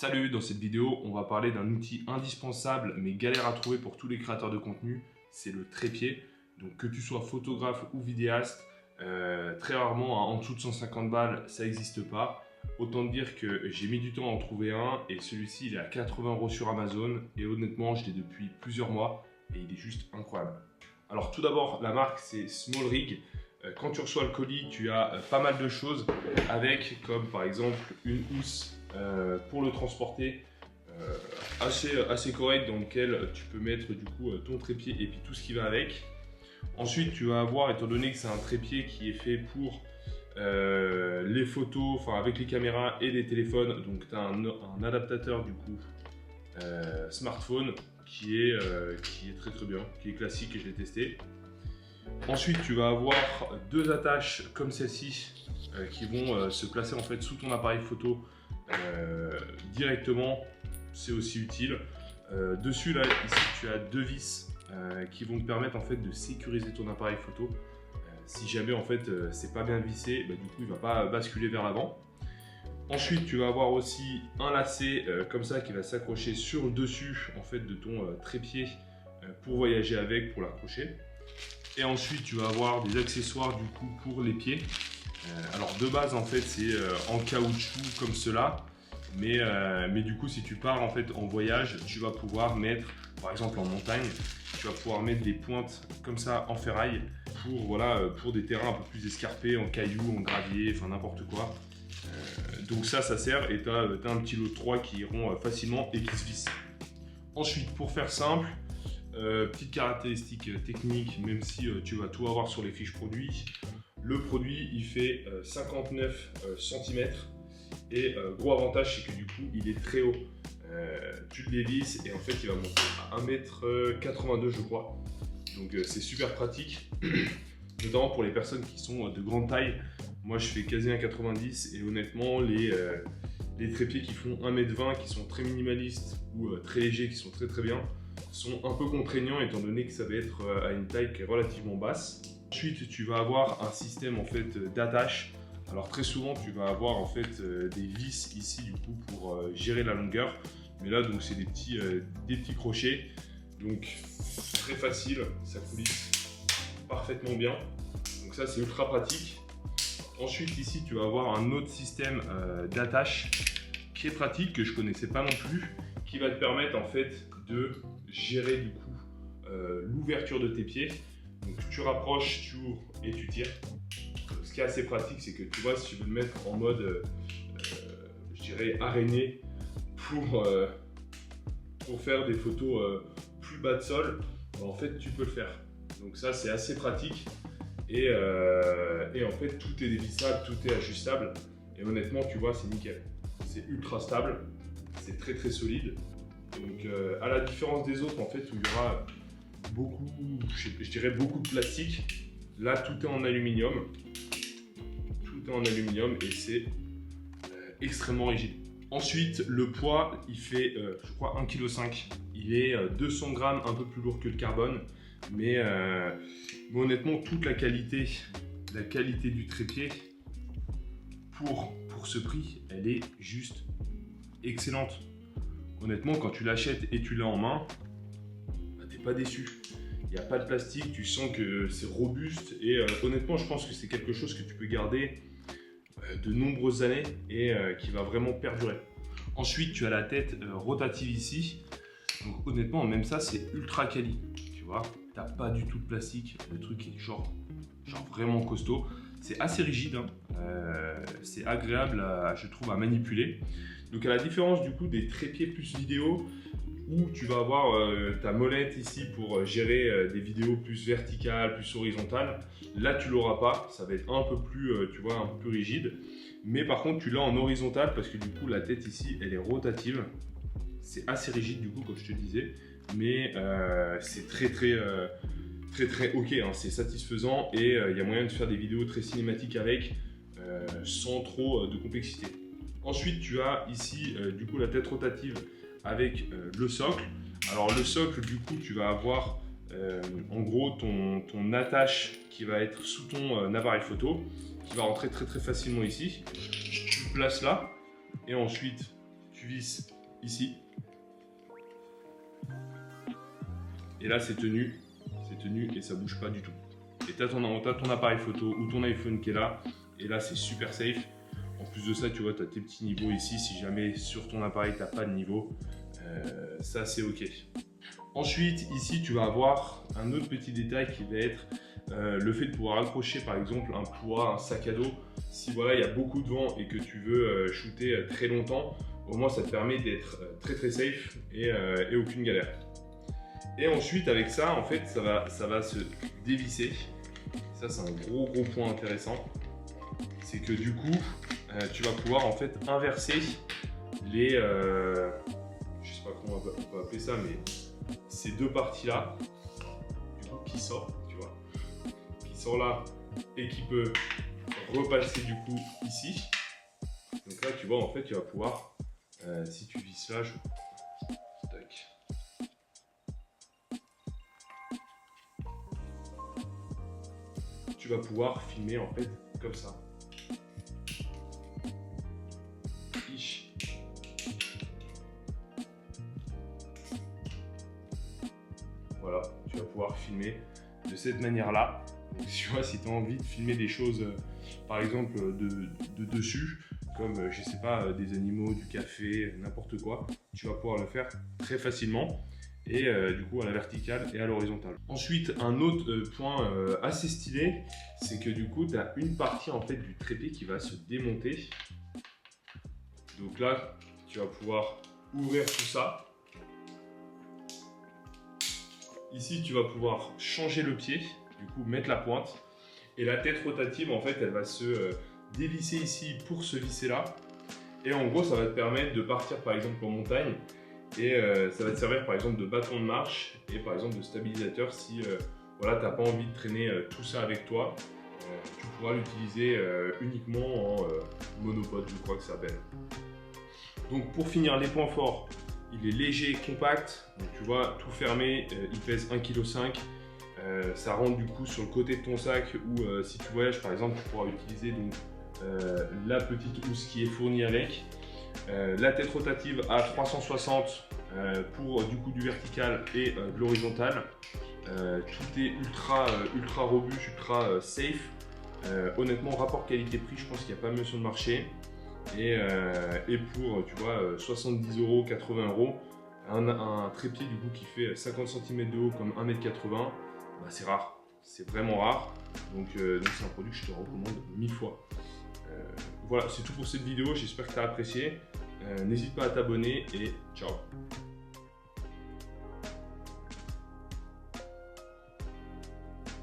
Salut, dans cette vidéo, on va parler d'un outil indispensable mais galère à trouver pour tous les créateurs de contenu, c'est le trépied. Donc que tu sois photographe ou vidéaste, très rarement, en dessous de 150 balles, ça n'existe pas. Autant dire que j'ai mis du temps à en trouver un et celui-ci il est à 80 € sur Amazon et honnêtement je l'ai depuis plusieurs mois et il est juste incroyable. Alors tout d'abord, la marque c'est Small Rig. Quand tu reçois le colis, tu as pas mal de choses avec, comme par exemple une housse pour le transporter assez correct, dans lequel tu peux mettre du coup ton trépied et puis tout ce qui va avec. Ensuite tu vas avoir, étant donné que c'est un trépied qui est fait pour les photos, enfin avec les caméras et les téléphones, donc tu as un adaptateur du coup smartphone qui est très bien, qui est classique et je l'ai testé. Ensuite tu vas avoir deux attaches comme celle-ci qui vont se placer en fait sous ton appareil photo directement, c'est aussi utile. Dessus là, ici tu as deux vis qui vont te permettre en fait de sécuriser ton appareil photo. Si jamais en fait c'est pas bien vissé, du coup il va pas basculer vers l'avant. Ensuite tu vas avoir aussi un lacet comme ça qui va s'accrocher sur le dessus en fait de ton trépied pour voyager avec, pour l'accrocher. Et ensuite tu vas avoir des accessoires du coup pour les pieds. Alors de base en fait c'est en caoutchouc comme cela, mais du coup si tu pars en fait en voyage, tu vas pouvoir mettre, par exemple en montagne, tu vas pouvoir mettre des pointes comme ça en ferraille pour, voilà, pour des terrains un peu plus escarpés, en cailloux, en gravier, enfin n'importe quoi. Donc ça sert et tu as un petit lot de 3 qui iront facilement et qui se vissent. Ensuite pour faire simple, petite caractéristique technique, même si tu vas tout avoir sur les fiches produits. Le produit il fait 59 cm et gros avantage c'est que du coup il est très haut. Tu le dévisses et en fait il va monter à 1,82 m je crois. Donc c'est super pratique, notamment pour les personnes qui sont de grande taille. Moi je fais quasi 1,90 m et honnêtement les trépieds qui font 1,20 m, qui sont très minimalistes ou très légers, qui sont très bien, sont un peu contraignants étant donné que ça va être à une taille qui est relativement basse. Ensuite tu vas avoir un système en fait d'attache. Alors très souvent tu vas avoir en fait des vis ici du coup pour gérer la longueur, mais là donc c'est des petits crochets, donc très facile, ça coulisse parfaitement bien, donc ça c'est ultra pratique. Ensuite ici tu vas avoir un autre système d'attache qui est pratique, que je connaissais pas non plus, qui va te permettre en fait de gérer du coup l'ouverture de tes pieds. Donc tu rapproches, tu ouvres et tu tires. Ce qui est assez pratique, c'est que tu vois, si tu veux le mettre en mode, je dirais, araignée pour faire des photos plus bas de sol, en fait tu peux le faire. Donc ça c'est assez pratique et en fait tout est dévissable, tout est ajustable et honnêtement tu vois c'est nickel. C'est ultra stable, c'est très solide. Donc à la différence des autres en fait où il y aura beaucoup, je dirais beaucoup de plastique, là tout est en aluminium. Tout est en aluminium et c'est extrêmement rigide. Ensuite le poids il fait je crois 1,5 kg. Il est 200 grammes, un peu plus lourd que le carbone, mais honnêtement toute la qualité du trépied pour ce prix elle est juste excellente. Honnêtement quand tu l'achètes et tu l'as en main, t'es pas déçu. Il n'y a pas de plastique, tu sens que c'est robuste et honnêtement je pense que c'est quelque chose que tu peux garder de nombreuses années et qui va vraiment perdurer. Ensuite tu as la tête rotative ici, donc honnêtement même ça c'est ultra quali, tu vois, t'as pas du tout de plastique, le truc est genre vraiment costaud, c'est assez rigide, hein. C'est agréable je trouve à manipuler. Donc à la différence du coup des trépieds plus vidéo, où tu vas avoir ta molette ici pour gérer des vidéos plus verticales, plus horizontales. Là, tu l'auras pas, ça va être un peu plus, tu vois, un peu plus rigide. Mais par contre, tu l'as en horizontal parce que du coup, la tête ici, elle est rotative. C'est assez rigide du coup, comme je te disais, mais c'est très ok, hein, c'est satisfaisant et il y a moyen de faire des vidéos très cinématiques avec, sans trop de complexité. Ensuite, tu as ici du coup la tête rotative avec le socle. Alors le socle du coup tu vas avoir en gros ton attache qui va être sous ton appareil photo, qui va rentrer très facilement ici. Tu le places là et ensuite tu visses ici. Et là, c'est tenu et ça bouge pas du tout. Et tu as ton appareil photo ou ton iPhone qui est là. Et là, c'est super safe. En plus de ça, tu vois, tu as tes petits niveaux ici. Si jamais sur ton appareil, tu n'as pas de niveau, ça, c'est OK. Ensuite, ici, tu vas avoir un autre petit détail qui va être le fait de pouvoir accrocher, par exemple, un poids, un sac à dos. Si voilà, il y a beaucoup de vent et que tu veux shooter très longtemps, au moins, ça te permet d'être très safe et aucune galère. Et ensuite, avec ça, en fait, ça va se dévisser. Ça, c'est un gros point intéressant. C'est que du coup, tu vas pouvoir en fait inverser les... je sais pas comment on va appeler ça, mais ces deux parties-là, du coup, qui sort, tu vois. Qui sort là et qui peut repasser du coup ici. Donc là, tu vois, en fait, tu vas pouvoir, si tu visses là, tac. Tu vas pouvoir filmer en fait comme ça. Voilà, tu vas pouvoir filmer de cette manière-là. Donc, tu vois, si tu as envie de filmer des choses, par exemple de dessus, comme je sais pas, des animaux, du café, n'importe quoi, tu vas pouvoir le faire très facilement. Et du coup à la verticale et à l'horizontale. Ensuite, un autre point assez stylé, c'est que du coup tu as une partie en fait du trépied qui va se démonter. Donc là, tu vas pouvoir ouvrir tout ça. Ici, tu vas pouvoir changer le pied, du coup mettre la pointe. Et la tête rotative, en fait, elle va se dévisser ici pour se visser là. Et en gros, ça va te permettre de partir par exemple en montagne. Et ça va te servir par exemple de bâton de marche et par exemple de stabilisateur si voilà, tu n'as pas envie de traîner tout ça avec toi. Tu pourras l'utiliser uniquement en monopode, je crois que ça s'appelle. Donc pour finir, les points forts, il est léger, compact, donc tu vois, tout fermé, il pèse 1,5 kg. Ça rentre du coup sur le côté de ton sac ou si tu voyages par exemple, tu pourras utiliser donc, la petite housse qui est fournie avec. La tête rotative à 360 pour du coup du vertical et de l'horizontal. Tout est ultra robuste, ultra safe. Honnêtement, rapport qualité-prix, je pense qu'il n'y a pas mieux sur le marché. Et pour, tu vois, 70 €, 80 €, un trépied du coup qui fait 50 cm de haut comme 1,80 m, bah, c'est rare. C'est vraiment rare. Donc c'est un produit que je te recommande 1000 fois. Voilà, c'est tout pour cette vidéo. J'espère que tu as apprécié. N'hésite pas à t'abonner et ciao.